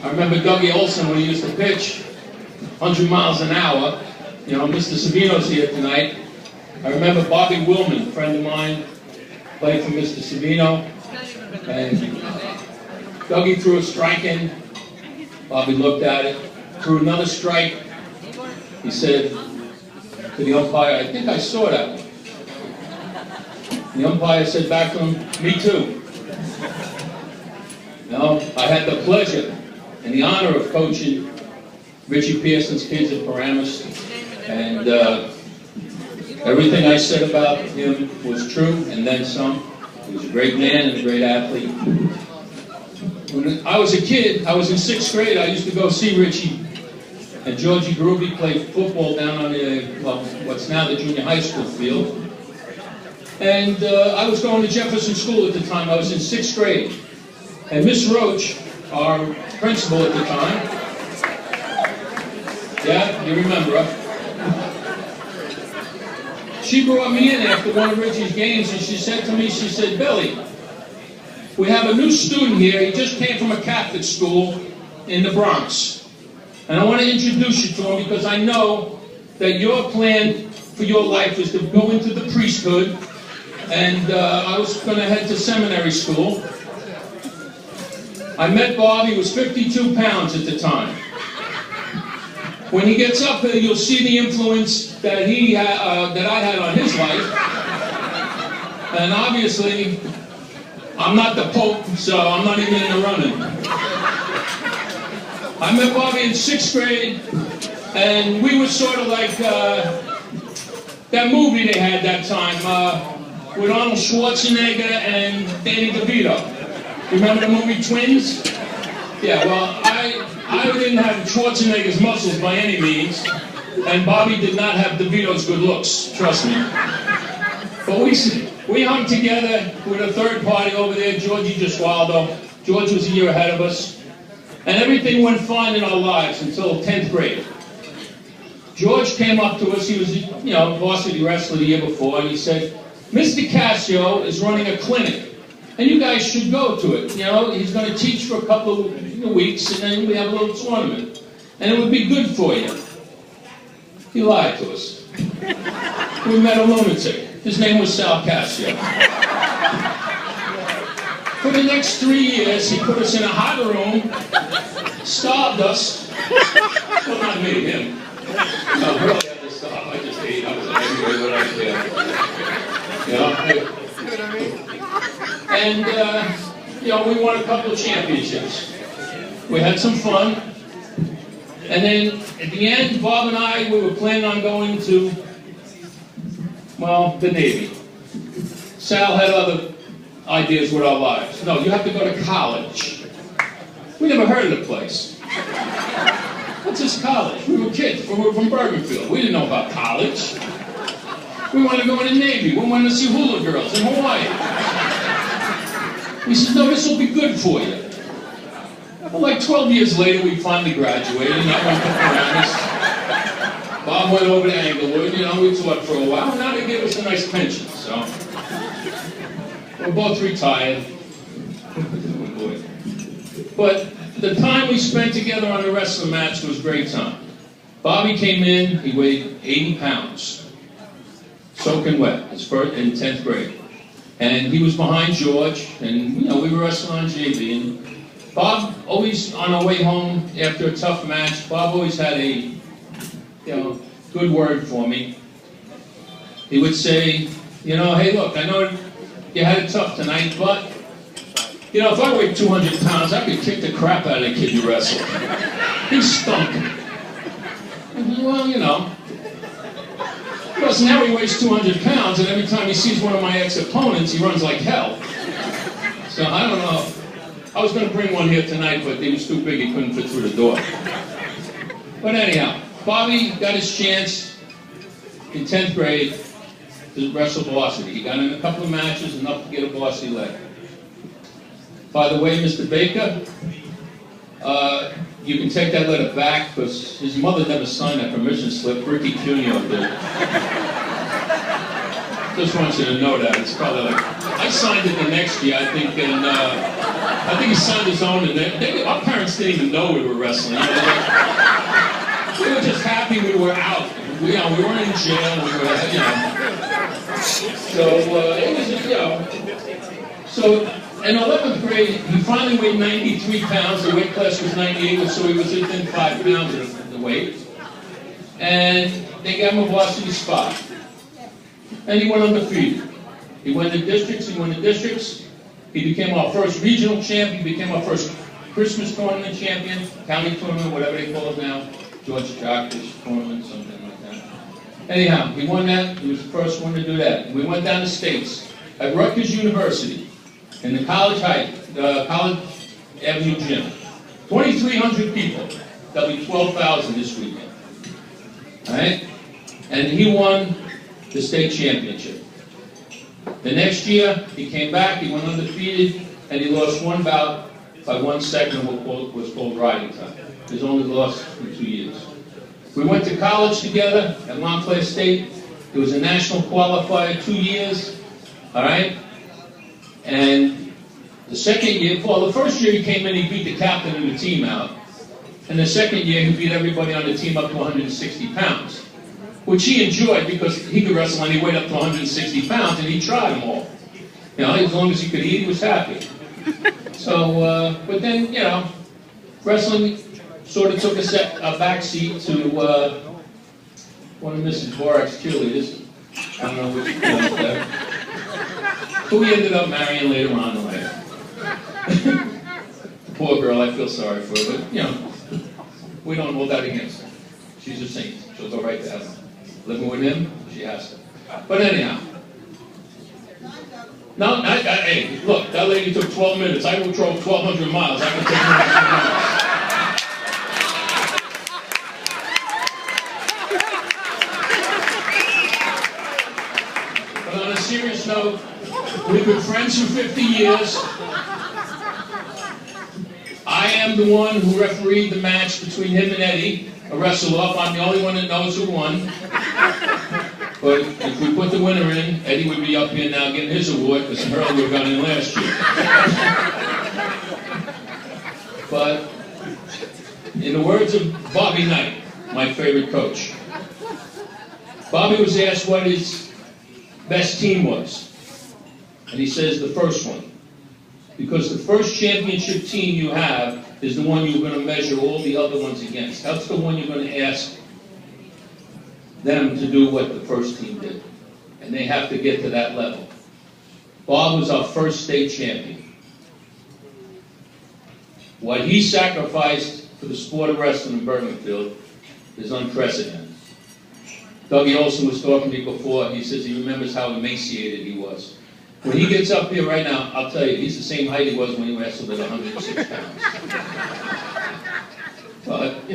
I remember Dougie Olson when he used to pitch, 100 miles an hour. You know, Mr. Savino's here tonight. I remember Bobby Willman, a friend of mine, played for Mr. Savino. And Dougie threw a strike in. Bobby looked at it, threw another strike. He said to the umpire, I think I saw that one. The umpire said back to him, me too. You know, I had the pleasure and the honor of coaching Richie Pearson's kids at Paramus, and everything I said about him was true, and then some. He was a great man and a great athlete. When I was a kid, I was in 6th grade, I used to go see Richie and Georgie Garubi play football down on the, well, what's now the junior high school field. And I was going to Jefferson School at the time. I was in 6th grade. And Miss Roach, our principal at the time, yeah, you remember her, she brought me in after one of Richie's games and she said to me, she said, Billy, we have a new student here. He just came from a Catholic school in the Bronx. And I want to introduce you to him because I know that your plan for your life is to go into the priesthood. And I was going to head to seminary school. I met Bob. He was 52 pounds at the time. When he gets up there, you'll see the influence that that I had on his life. And obviously, I'm not the Pope, so I'm not even in the running. I met Bobby in 6th grade, and we were sort of like that movie they had that time with Arnold Schwarzenegger and Danny DeVito. Remember the movie Twins? Yeah, well, I didn't have Schwarzenegger's muscles by any means, and Bobby did not have DeVito's good looks, trust me. But we hung together with a third party over there, Georgie Gesualdo. George was a year ahead of us. And everything went fine in our lives until 10th grade. George came up to us, he was, you know, varsity wrestler the year before, and he said, Mr. Cascio is running a clinic, and you guys should go to it. You know, he's going to teach for a couple of weeks, and then we have a little tournament. And it would be good for you. He lied to us. We met a lunatic. His name was Sal Cascio. For the next 3 years, he put us in a hot room, starved us. Well, not me, him. No, Hurley had to starve. I just ate. I was like, anyway, what I did. You know? And, you know, we won a couple of championships. We had some fun. And then, at the end, Bob and I, we were planning on going to, well, the Navy. Sal had other ideas with our lives. No, you have to go to college. We never heard of the place. What's this college? We were kids. We were from Bergenfield. We didn't know about college. We wanted to go in the Navy. We wanted to see hula girls in Hawaii. He said, no, this will be good for you. Well, like 12 years later, we finally graduated, and I went to Paramus. Bob went over to Englewood. You know, we taught for a while. Now they gave us a nice pension, so we're both retired. But the time we spent together on the wrestling match was a great time. Bobby came in, he weighed 80 pounds, soaking wet, his first in 10th grade. And he was behind George, and you know, we were wrestling on JV. And Bob always, on our way home after a tough match, Bob always had a, you know, good word for me. He would say, you know, hey, look, I know you had it tough tonight, but, you know, if I weighed 200 pounds, I could kick the crap out of the kid you wrestled. He stunk. Well, you know. Because now he weighs 200 pounds, and every time he sees one of my ex-opponents, he runs like hell. So I don't know. I was going to bring one here tonight, but he was too big, he couldn't fit through the door. But anyhow, Bobby got his chance in 10th grade to wrestle varsity. He got in a couple of matches, enough to get a varsity leg. By the way, Mr. Baker, you can take that letter back because his mother never signed that permission slip. Ricky Cuneo did. Just want you to know that. It's probably like, I signed it the next year, I think, in I think he signed his own, and our parents didn't even know we were wrestling. You know, we were just happy we were out. We weren't in jail. We were, So it was, So in 11th grade, he finally weighed 93 pounds. The weight class was 98, so he was within 5 pounds of the weight. And they gave him a varsity spot. And he went undefeated. He went to districts. He became our first regional champion. He became our first Christmas tournament champion, county tournament, whatever they call it now. George Jockers tournament, something like that. Anyhow, he won that. He was the first one to do that. We went down the States at Rutgers University in the College Avenue gym. 2,300 people. That'll be 12,000 this weekend. All right? And he won the state championship. The next year, he came back, he went undefeated, and he lost one bout by 1 second of what was called riding time. He's only lost in 2 years. We went to college together at Montclair State. It was a national qualifier, 2 years, all right? And the second year, well, the first year he came in, he beat the captain of the team out. And the second year, he beat everybody on the team up to 160 pounds. Which he enjoyed because he could wrestle and he weighed up to 160 pounds and he tried them all. You know, as long as he could eat, he was happy. So, but then, wrestling sort of took a back seat to one of Mrs. Borak's cheerleaders. I don't know which one was that. Who we ended up marrying later on in life. Poor girl, I feel sorry for her, but, we don't hold that against her. She's a saint. She'll go right to heaven. Living with him, she has to. But anyhow. No, hey, look, that lady took 12 minutes. I drove 1,200 miles. I can take her. But on a serious note, we've been friends for 50 years. I am the one who refereed the match between him and Eddie. A wrestle-up. I'm the only one that knows who won. But if we put the winner in, Eddie would be up here now getting his award because Hurley would have gone in last year. But in the words of Bobby Knight, my favorite coach, Bobby was asked what his best team was. And he says the first one. Because the first championship team you have is the one you're going to measure all the other ones against. That's the one you're going to ask them to do what the first team did. And they have to get to that level. Bob was our first state champion. What he sacrificed for the sport of wrestling in Bergenfield is unprecedented. Dougie Olson was talking to me before. He says he remembers how emaciated he was. When he gets up here right now, I'll tell you, he's the same height he was when he wrestled at 106 pounds. But,